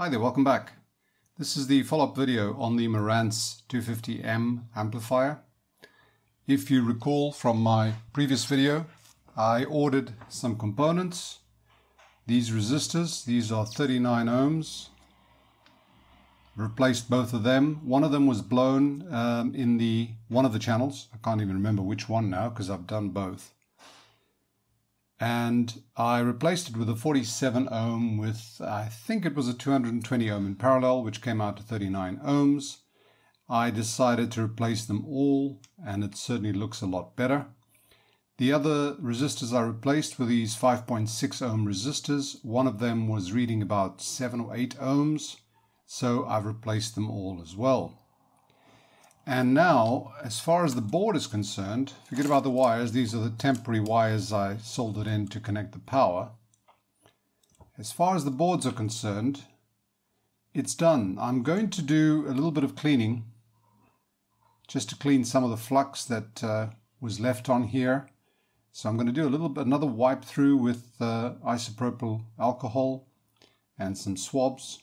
Hi there, welcome back. This is the follow-up video on the Marantz 250M amplifier. If you recall from my previous video, I ordered some components. These resistors, these are 39 ohms. Replaced both of them. One of them was blown in one of the channels. I can't even remember which one now because I've done both. And I replaced it with a 47 ohm with, I think it was a 220 ohm in parallel, which came out to 39 ohms. I decided to replace them all, and it certainly looks a lot better. The other resistors I replaced were these 5.6 ohm resistors. One of them was reading about 7 or 8 ohms, so I've replaced them all as well. And now, as far as the board is concerned, forget about the wires. These are the temporary wires I soldered in to connect the power. As far as the boards are concerned, it's done. I'm going to do a little bit of cleaning, just to clean some of the flux that was left on here. So I'm going to do another wipe through with isopropyl alcohol and some swabs.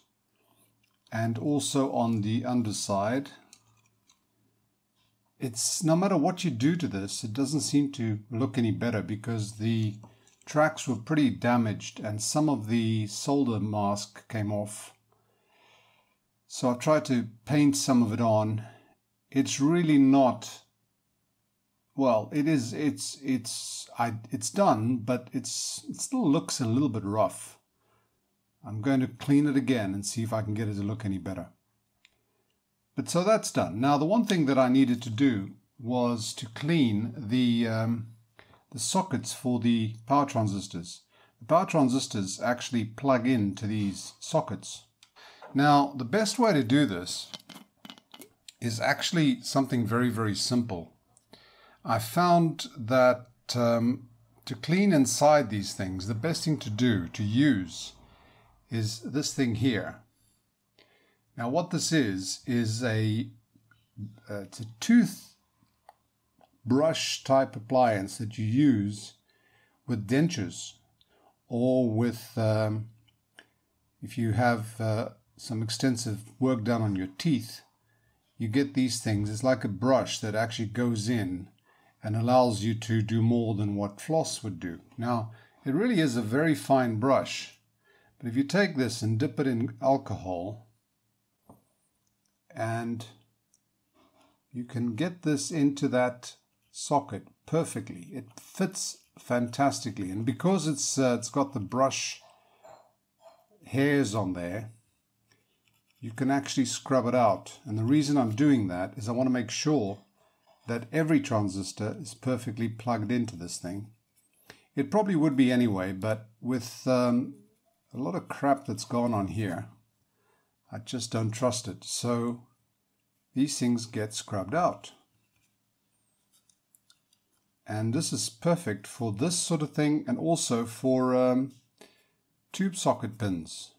And also on the underside, it's no matter what you do to this, it doesn't seem to look any better because the tracks were pretty damaged and some of the solder mask came off. So I've tried to paint some of it on. It's really not, well, it is, it's done, but it still looks a little bit rough. I'm going to clean it again and see if I can get it to look any better. But so that's done. Now the one thing that I needed to do was to clean the sockets for the power transistors. The power transistors actually plug into these sockets. Now the best way to do this is actually something very, very simple. I found that to clean inside these things, the best thing to use is this thing here. Now what this is it's a tooth brush type appliance that you use with dentures or with, if you have some extensive work done on your teeth, you get these things. It's like a brush that actually goes in and allows you to do more than what floss would do. Now it really is a very fine brush, but if you take this and dip it in alcohol, and you can get this into that socket perfectly. It fits fantastically, and because it's got the brush hairs on there, you can actually scrub it out. And the reason I'm doing that is I want to make sure that every transistor is perfectly plugged into this thing. It probably would be anyway, but with a lot of crap that's gone on here, I just don't trust it. So these things get scrubbed out. And this is perfect for this sort of thing, and also for tube socket pins.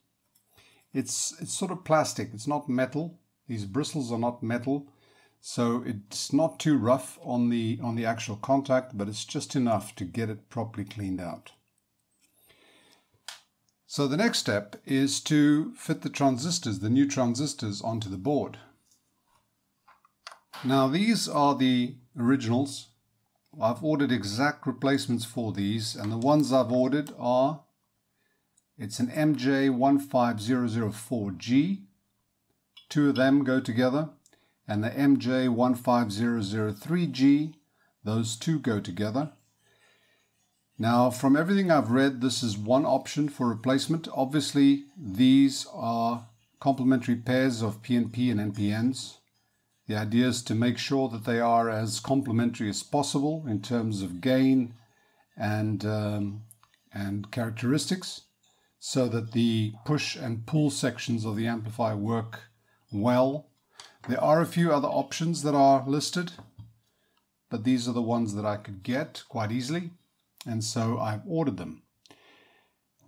It's sort of plastic. It's not metal. These bristles are not metal, so it's not too rough on the actual contact, but it's just enough to get it properly cleaned out. So the next step is to fit the transistors, the new transistors, onto the board. Now these are the originals. I've ordered exact replacements for these, and the ones I've ordered are, it's an MJ15004G, two of them go together, and the MJ15003G, those two go together. Now, from everything I've read, this is one option for replacement. Obviously, these are complementary pairs of PNP and NPNs. The idea is to make sure that they are as complementary as possible in terms of gain and characteristics, so that the push and pull sections of the amplifier work well. There are a few other options that are listed, but these are the ones that I could get quite easily. And so I've ordered them.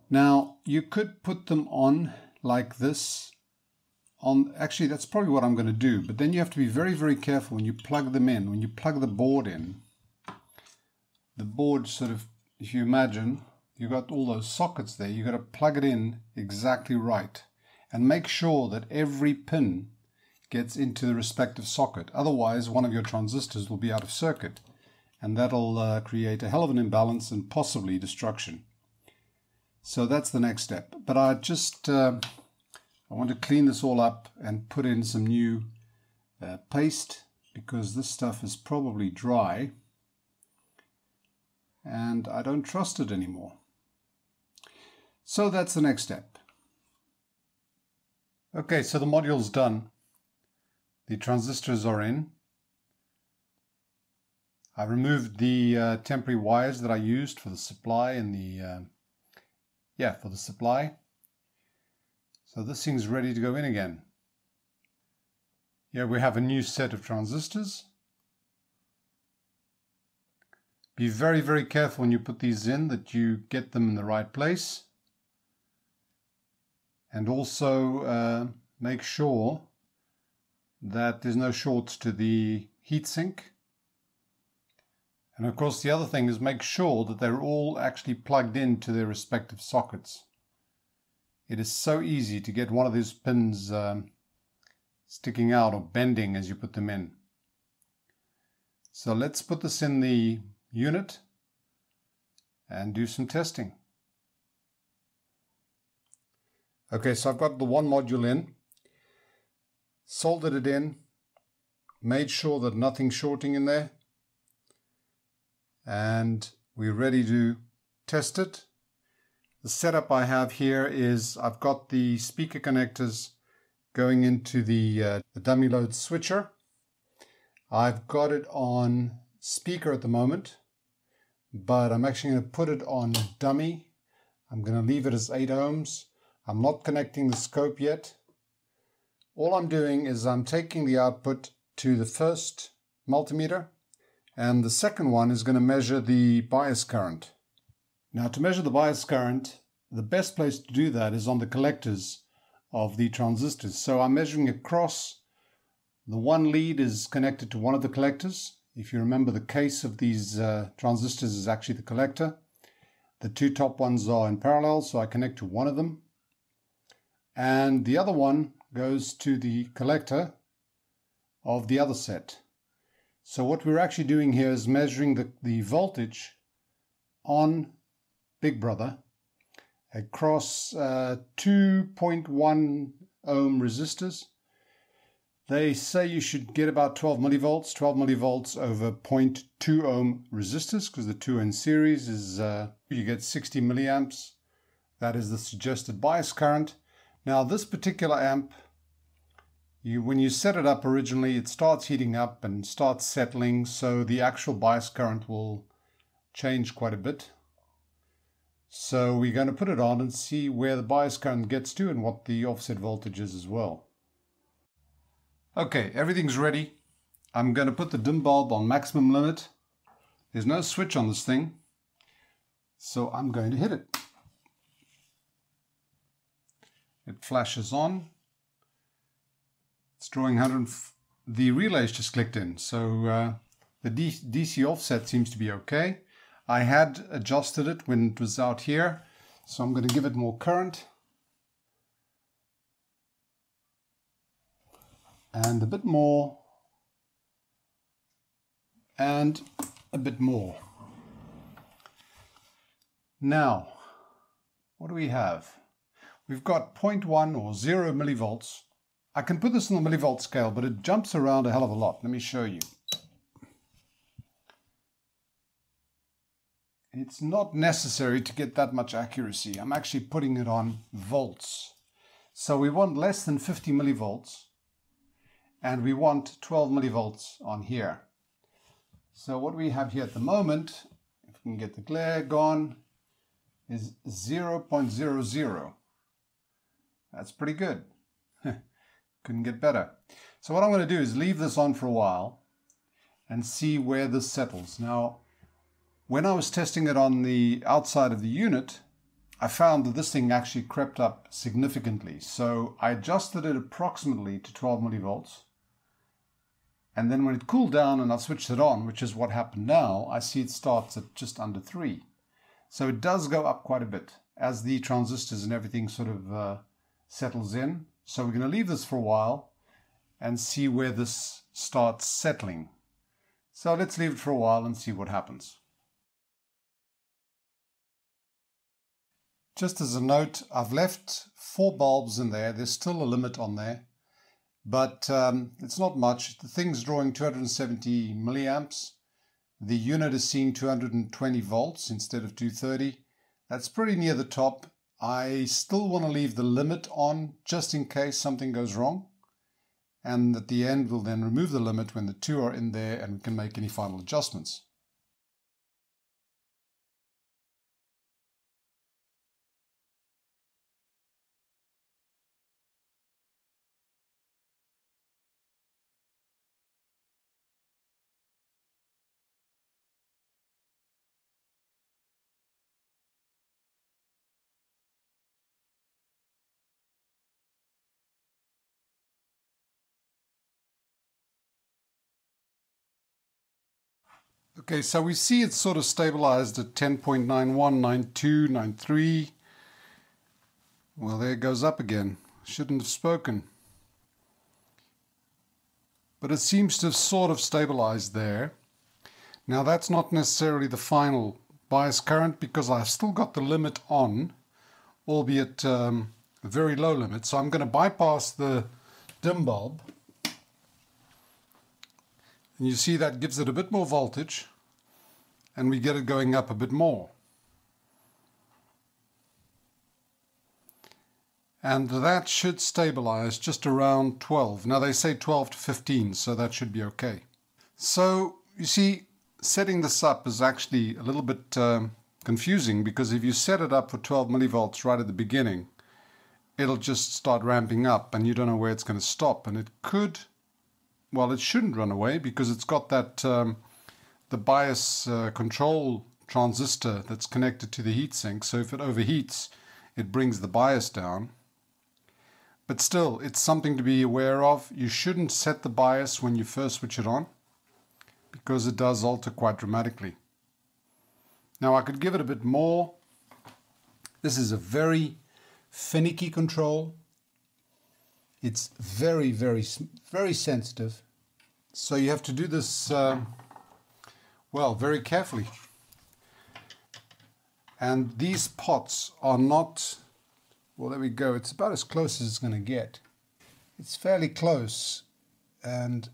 Now you could put them on like this. Actually, that's probably what I'm going to do. But then you have to be very, very careful when you plug them in. When you plug the board in, the board sort of, if you imagine, you've got all those sockets there. You've got to plug it in exactly right. and make sure that every pin gets into the respective socket. Otherwise, one of your transistors will be out of circuit, and that'll create a hell of an imbalance and possibly destruction. So that's the next step. But I want to clean this all up and put in some new paste, because this stuff is probably dry and I don't trust it anymore. So that's the next step. Okay, so the module's done. The transistors are in. I removed the temporary wires that I used for the supply and for the supply. So this thing's ready to go in again. Here we have a new set of transistors. Be very, very careful when you put these in that you get them in the right place. And also make sure that there's no shorts to the heatsink. And of course the other thing is make sure that they're all actually plugged into their respective sockets. It is so easy to get one of these pins sticking out or bending as you put them in. So let's put this in the unit and do some testing. Okay, so I've got the one module in, soldered it in, made sure that nothing's shorting in there, and we're ready to test it. The setup I have here is I've got the speaker connectors going into the dummy load switcher. I've got it on speaker at the moment, but I'm actually going to put it on dummy. I'm going to leave it as 8 ohms. I'm not connecting the scope yet. All I'm doing is I'm taking the output to the first multimeter, and the second one is going to measure the bias current. Now, to measure the bias current, the best place to do that is on the collectors of the transistors. So I'm measuring across. The one lead is connected to one of the collectors. If you remember, the case of these transistors is actually the collector. The two top ones are in parallel, so I connect to one of them. And the other one goes to the collector of the other set. So what we're actually doing here is measuring the voltage on Big Brother across 2.1 ohm resistors. They say you should get about 12 millivolts. 12 millivolts over 0.2 ohm resistors, because the two in series is you get 60 milliamps. That is the suggested bias current. Now this particular amp, when you set it up originally, it starts heating up and starts settling, so the actual bias current will change quite a bit. So we're going to put it on and see where the bias current gets to and what the offset voltage is as well. Okay, everything's ready. I'm going to put the dim bulb on maximum limit. There's no switch on this thing, so I'm going to hit it. It flashes on. It's drawing 100. The relay's just clicked in, so the DC offset seems to be okay. I had adjusted it when it was out here, so I'm going to give it more current. And a bit more. And a bit more. Now, what do we have? We've got 0.1 or 0 millivolts. I can put this on the millivolt scale, but it jumps around a hell of a lot. Let me show you. It's not necessary to get that much accuracy. I'm actually putting it on volts. So we want less than 50 millivolts, and we want 12 millivolts on here. So what we have here at the moment, if we can get the glare gone, is 0.00. That's pretty good. Couldn't get better. So what I'm going to do is leave this on for a while and see where this settles. Now, when I was testing it on the outside of the unit, I found that this thing actually crept up significantly. So I adjusted it approximately to 12 millivolts. And then when it cooled down and I switched it on, which is what happened now, I see it starts at just under 3. So it does go up quite a bit as the transistors and everything sort of settles in. So we're going to leave this for a while and see where this starts settling. So let's leave it for a while and see what happens. Just as a note, I've left 4 bulbs in there. There's still a limit on there, but it's not much. The thing's drawing 270 milliamps. The unit is seeing 220 volts instead of 230. That's pretty near the top. I still want to leave the limit on just in case something goes wrong. And at the end, we'll then remove the limit when the 2 are in there and we can make any final adjustments. Okay, so we see it's sort of stabilized at 10.91, 92, 93. Well, there it goes up again. Shouldn't have spoken. But it seems to have sort of stabilized there. Now that's not necessarily the final bias current because I've still got the limit on, albeit a very low limit. So I'm going to bypass the dim bulb. And you see that gives it a bit more voltage and we get it going up a bit more. And that should stabilize just around 12. Now they say 12 to 15, so that should be okay. So you see, setting this up is actually a little bit confusing because if you set it up for 12 millivolts right at the beginning, it'll just start ramping up and you don't know where it's going to stop. And it could, well, it shouldn't run away because it's got that the bias control transistor that's connected to the heatsink. So if it overheats, it brings the bias down. But still, it's something to be aware of. You shouldn't set the bias when you first switch it on because it does alter quite dramatically. Now I could give it a bit more. This is a very finicky control. It's very, very, very sensitive. So you have to do this, well, very carefully. And these pots are not, well, there we go. It's about as close as it's going to get. It's fairly close. And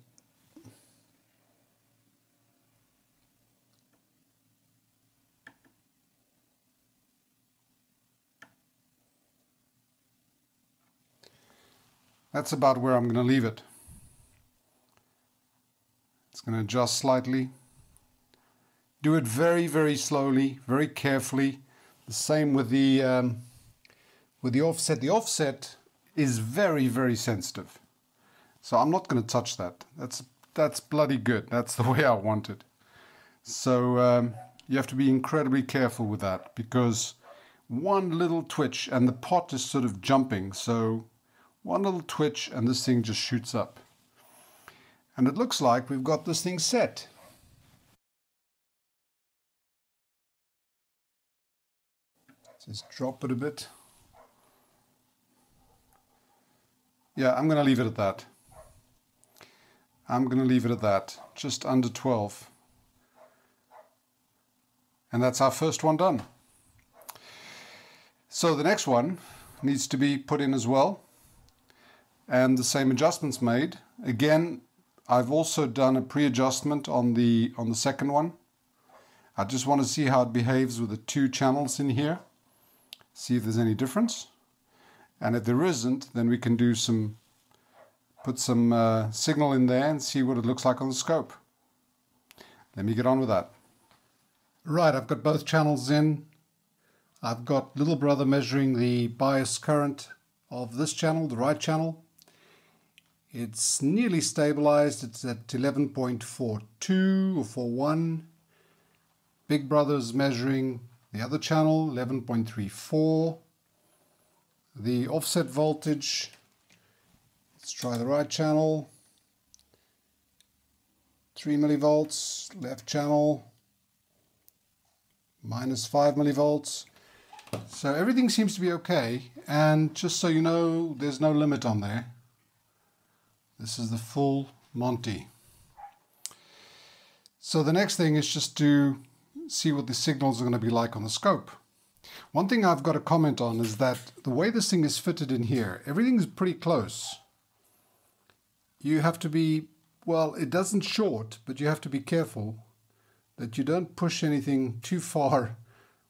that's about where I'm going to leave it. It's going to adjust slightly. Do it very, very slowly, very carefully. The same with the offset. The offset is very, very sensitive. So I'm not going to touch that. That's bloody good. That's the way I want it. So you have to be incredibly careful with that because one little twitch and the pot is sort of jumping. So one little twitch and this thing just shoots up. And it looks like we've got this thing set. Just drop it a bit. Yeah, I'm going to leave it at that. I'm going to leave it at that. Just under 12. And that's our first one done. So the next one needs to be put in as well. And the same adjustments made. Again, I've also done a pre-adjustment on the second one. I just want to see how it behaves with the 2 channels in here. See if there's any difference. And if there isn't, then we can do put some signal in there and see what it looks like on the scope. Let me get on with that. Right, I've got both channels in. I've got little brother measuring the bias current of this channel, the right channel. It's nearly stabilized. It's at 11.42 or 41. Big brother's measuring the other channel, 11.34. The offset voltage, let's try the right channel, 3 millivolts, left channel, minus 5 millivolts. So everything seems to be okay, and just so you know, there's no limit on there. This is the full Monty. So the next thing is just to see what the signals are going to be like on the scope. One thing I've got to comment on is that the way this thing is fitted in here, everything's pretty close. You have to be, well, it doesn't short, but you have to be careful that you don't push anything too far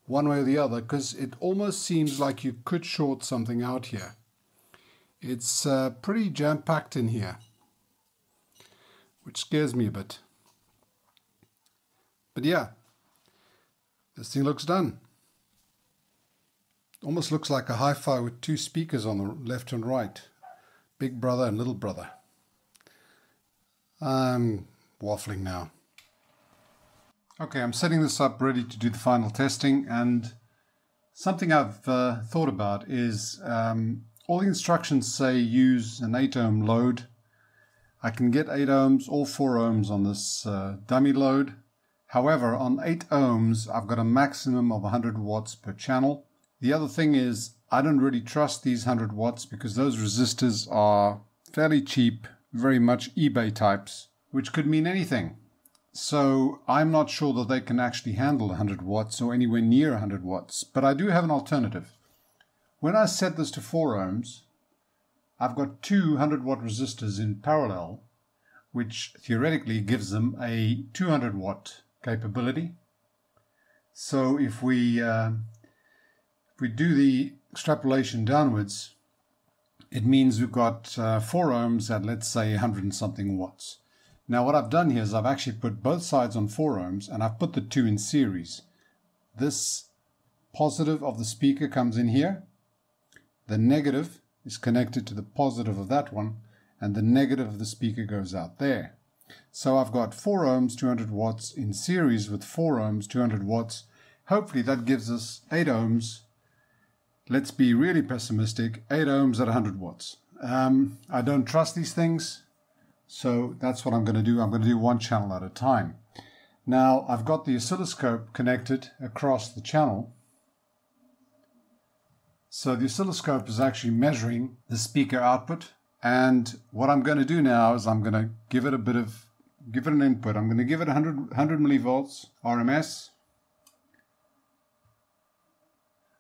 one way or the other, because it almost seems like you could short something out here. It's pretty jam-packed in here, which scares me a bit. But yeah, this thing looks done. Almost looks like a hi-fi with two speakers on the left and right. Big brother and little brother. I'm waffling now. Okay, I'm setting this up ready to do the final testing, and something I've thought about is all the instructions say use an 8 ohm load. I can get 8 ohms or 4 ohms on this dummy load. However, on 8 ohms, I've got a maximum of 100 watts per channel. The other thing is, I don't really trust these 100 watts because those resistors are fairly cheap, very much eBay types, which could mean anything. So I'm not sure that they can actually handle 100 watts or anywhere near 100 watts, but I do have an alternative. When I set this to 4 ohms, I've got two 100 watt resistors in parallel, which theoretically gives them a 200 watt capability. So if we do the extrapolation downwards, it means we've got 4 ohms at, let's say, 100 and something watts. Now what I've done here is I've actually put both sides on 4 ohms and I've put the two in series. This positive of the speaker comes in here. The negative is connected to the positive of that one, and the negative of the speaker goes out there. So I've got 4 ohms, 200 watts in series with 4 ohms, 200 watts. Hopefully that gives us 8 ohms. Let's be really pessimistic, 8 ohms at 100 watts. I don't trust these things. So that's what I'm going to do. I'm going to do one channel at a time. Now I've got the oscilloscope connected across the channel. So the oscilloscope is actually measuring the speaker output. And what I'm going to do now is I'm going to give it an input. I'm going to give it 100 millivolts RMS.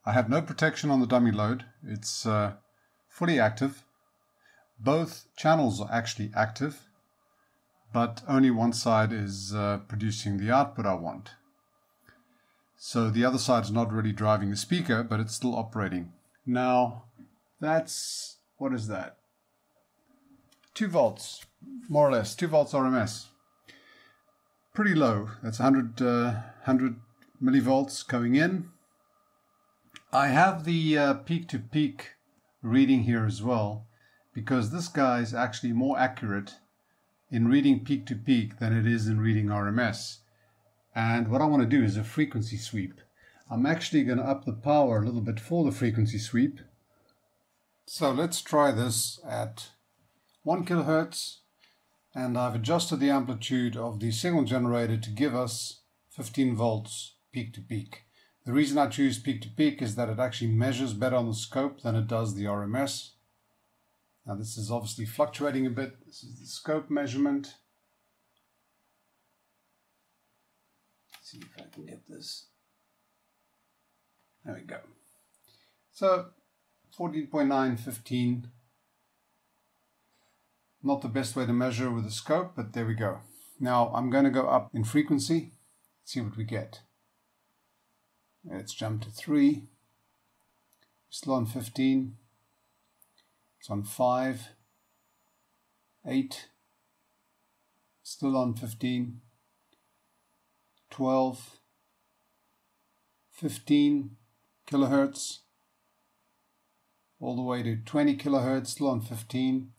I have no protection on the dummy load. It's fully active. Both channels are actually active, but only one side is producing the output I want. So the other side is not really driving the speaker, but it's still operating. Now, that's, what is that? 2 volts, more or less, 2 volts RMS. Pretty low. That's 100 millivolts going in. I have the peak-to-peak reading here as well, because this guy is actually more accurate in reading peak-to-peak than it is in reading RMS. And what I want to do is a frequency sweep. I'm actually going to up the power a little bit for the frequency sweep. So let's try this at 1 kilohertz, and I've adjusted the amplitude of the signal generator to give us 15 volts peak-to-peak. The reason I choose peak-to-peak is that it actually measures better on the scope than it does the RMS. Now this is obviously fluctuating a bit. This is the scope measurement. Let's see if I can get this. There we go. So 14.9, 15. Not the best way to measure with the scope, but there we go. Now I'm going to go up in frequency, see what we get. Let's jump to 3. Still on 15. It's on 5. 8. Still on 15. 12. 15 kilohertz. All the way to 20 kilohertz, still on 15.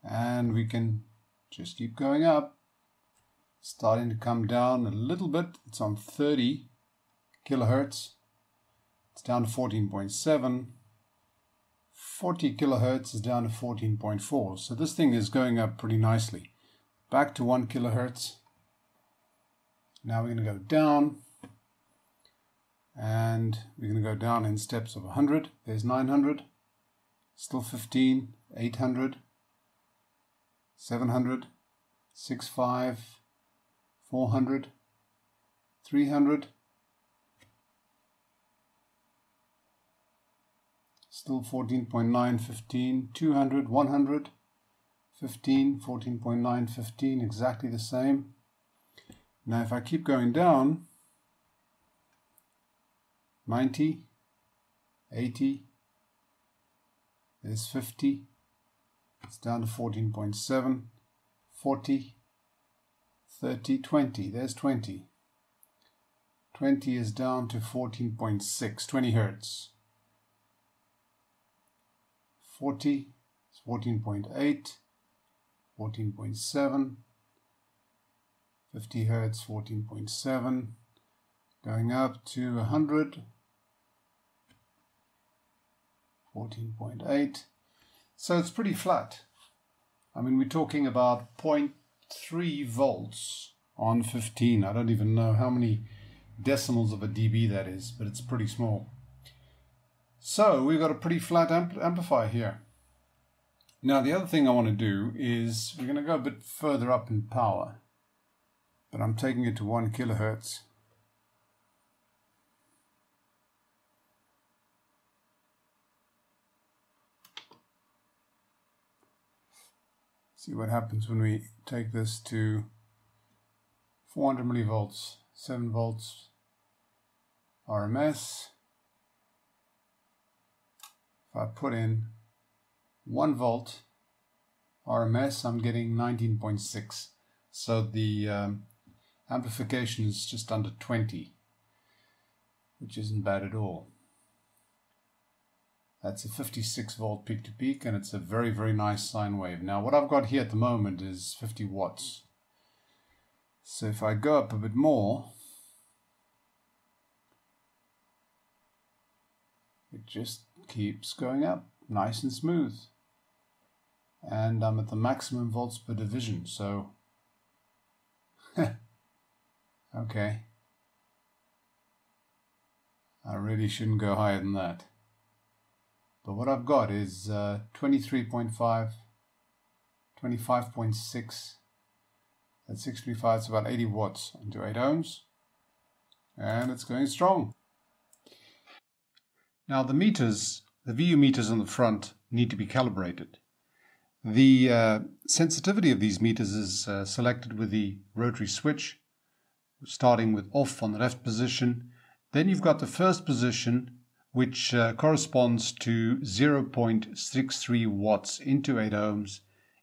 And we can just keep going up. Starting to come down a little bit. It's on 30 kilohertz. It's down to 14.7. 40 kilohertz is down to 14.4. So this thing is going up pretty nicely. Back to 1 kilohertz. Now we're going to go down. And we're going to go down in steps of 100. There's 900, still 15, 800, 700, 65, 400, 300, still 14.9, 15, 200, 100, 15, 14.9, 15, exactly the same. Now if I keep going down, 90, 80, there's 50, it's down to 14.7, 40, 30, 20, there's 20. 20 is down to 14.6, 20 hertz. 40 is 14.8, 14.7, 50 hertz, 14.7, going up to 100, 14.8. So it's pretty flat. I mean, we're talking about 0.3 volts on 15. I don't even know how many decimals of a dB that is, but it's pretty small. So we've got a pretty flat amplifier here. Now the other thing I want to do is we're going to go a bit further up in power, but I'm taking it to 1 kilohertz. See what happens when we take this to 400 millivolts, 7 volts RMS. If I put in 1 volt RMS, I'm getting 19.6. So the amplification is just under 20, which isn't bad at all. That's a 56 volt peak to peak, and it's a very, very nice sine wave. Now what I've got here at the moment is 50 watts. So if I go up a bit more, it just keeps going up, nice and smooth. And I'm at the maximum volts per division, so okay. I really shouldn't go higher than that. But what I've got is 23.5, 25.6, at 625, it's about 80 watts into 8 ohms, and it's going strong. Now the meters, the VU meters on the front need to be calibrated. The sensitivity of these meters is selected with the rotary switch, starting with off on the left position. Then you've got the first position, which corresponds to 0.63 watts into 8 ohms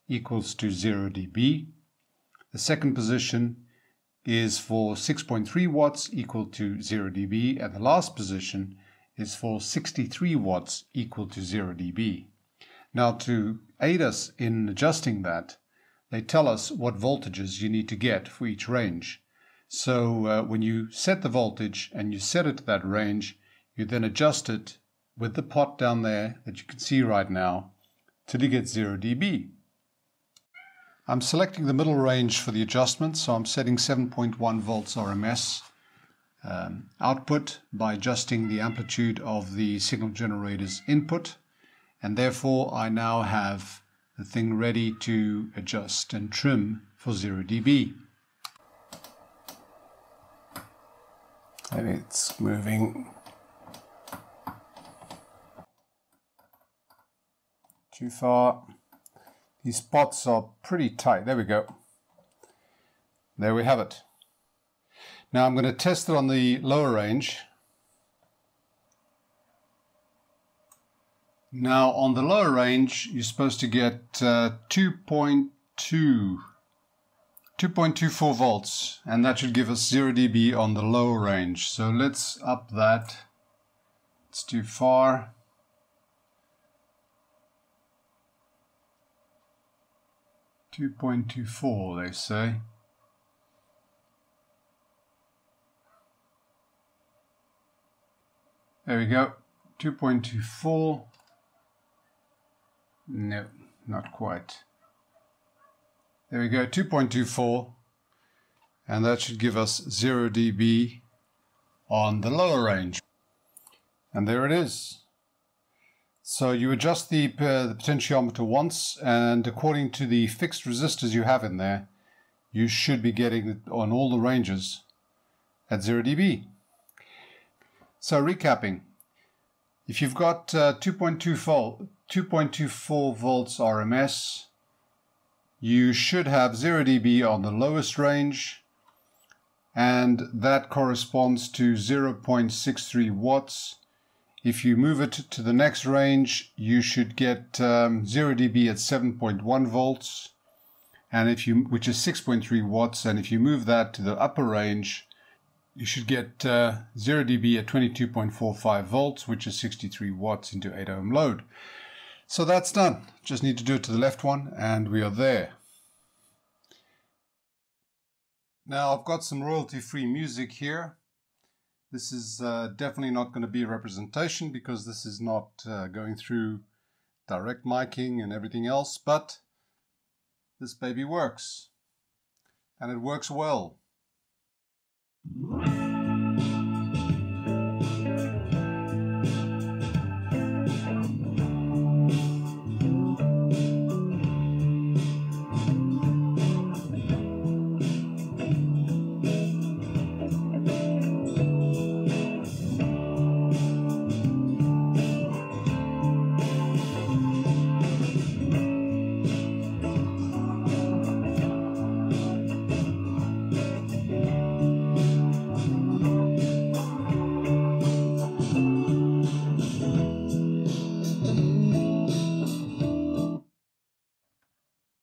equals to 0 dB. The second position is for 6.3 watts equal to 0 dB, and the last position is for 63 watts equal to 0 dB. Now to aid us in adjusting that, they tell us what voltages you need to get for each range. So when you set the voltage and you set it to that range, you then adjust it with the pot down there that you can see right now till you get 0 dB. I'm selecting the middle range for the adjustment, so I'm setting 7.1 volts RMS output by adjusting the amplitude of the signal generator's input, and therefore I now have the thing ready to adjust and trim for 0 dB. And it's moving too far. These spots are pretty tight. There we go. There we have it. Now I'm going to test it on the lower range. Now on the lower range you're supposed to get 2.24 volts, and that should give us 0 dB on the lower range. So let's up that. It's too far. .24 they say. There we go. 2.24. No, not quite. There we go, 2.24, and that should give us 0 dB on the lower range. And there it is. So you adjust the potentiometer once, and according to the fixed resistors you have in there, you should be getting it on all the ranges at 0 dB. So recapping, if you've got 2.24 volts RMS, you should have 0 dB on the lowest range, and that corresponds to 0.63 watts. If you move it to the next range, you should get 0 dB at 7.1 volts, and which is 6.3 watts. And if you move that to the upper range, you should get 0 dB at 22.45 volts, which is 63 watts into 8 ohm load. So that's done. Just need to do it to the left one, and we are there. Now I've got some royalty-free music here. This is definitely not going to be a representation because this is not going through direct miking and everything else, but this baby works, and it works well.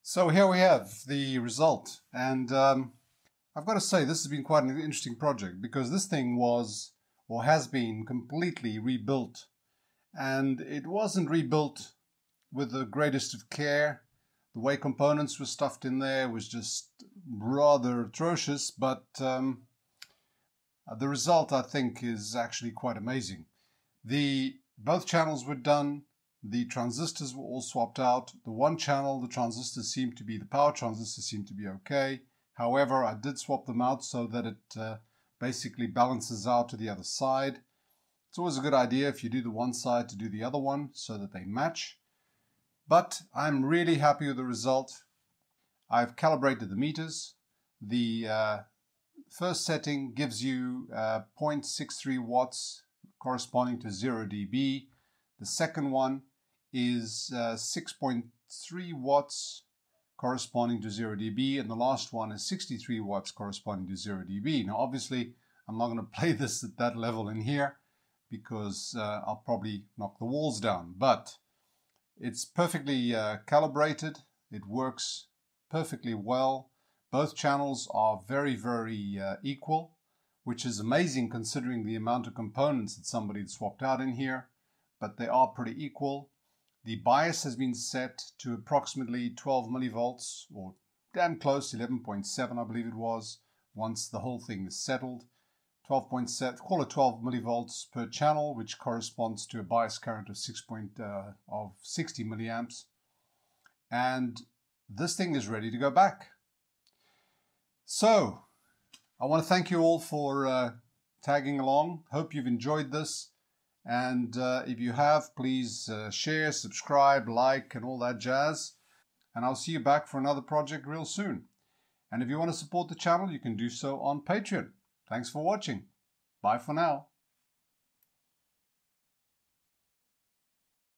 So here we have the result, and I've got to say this has been quite an interesting project because this thing was, or has been, completely rebuilt, and it wasn't rebuilt with the greatest of care. The way components were stuffed in there was just rather atrocious, but the result, I think, is actually quite amazing. Both channels were done. The transistors were all swapped out. The one channel, the transistors seemed to be, the power transistors seemed to be okay. However, I did swap them out so that it basically balances out to the other side. It's always a good idea if you do the one side to do the other one so that they match. But I'm really happy with the result. I've calibrated the meters. The first setting gives you 0.63 watts corresponding to 0 dB. The second one is 6.3 watts corresponding to 0 dB, and the last one is 63 watts corresponding to 0 dB. Now obviously I'm not going to play this at that level in here because I'll probably knock the walls down, but it's perfectly calibrated. It works perfectly well. Both channels are very, very equal, which is amazing considering the amount of components that somebody had swapped out in here. But they are pretty equal. The bias has been set to approximately 12 millivolts, or damn close, 11.7 I believe it was, once the whole thing is settled. 12.7, call it 12 millivolts per channel, which corresponds to a bias current of 60 milliamps. And this thing is ready to go back. So, I want to thank you all for tagging along. Hope you've enjoyed this. And if you have, please share, subscribe, like, and all that jazz. And I'll see you back for another project real soon. And if you want to support the channel, you can do so on Patreon. Thanks for watching. Bye for now.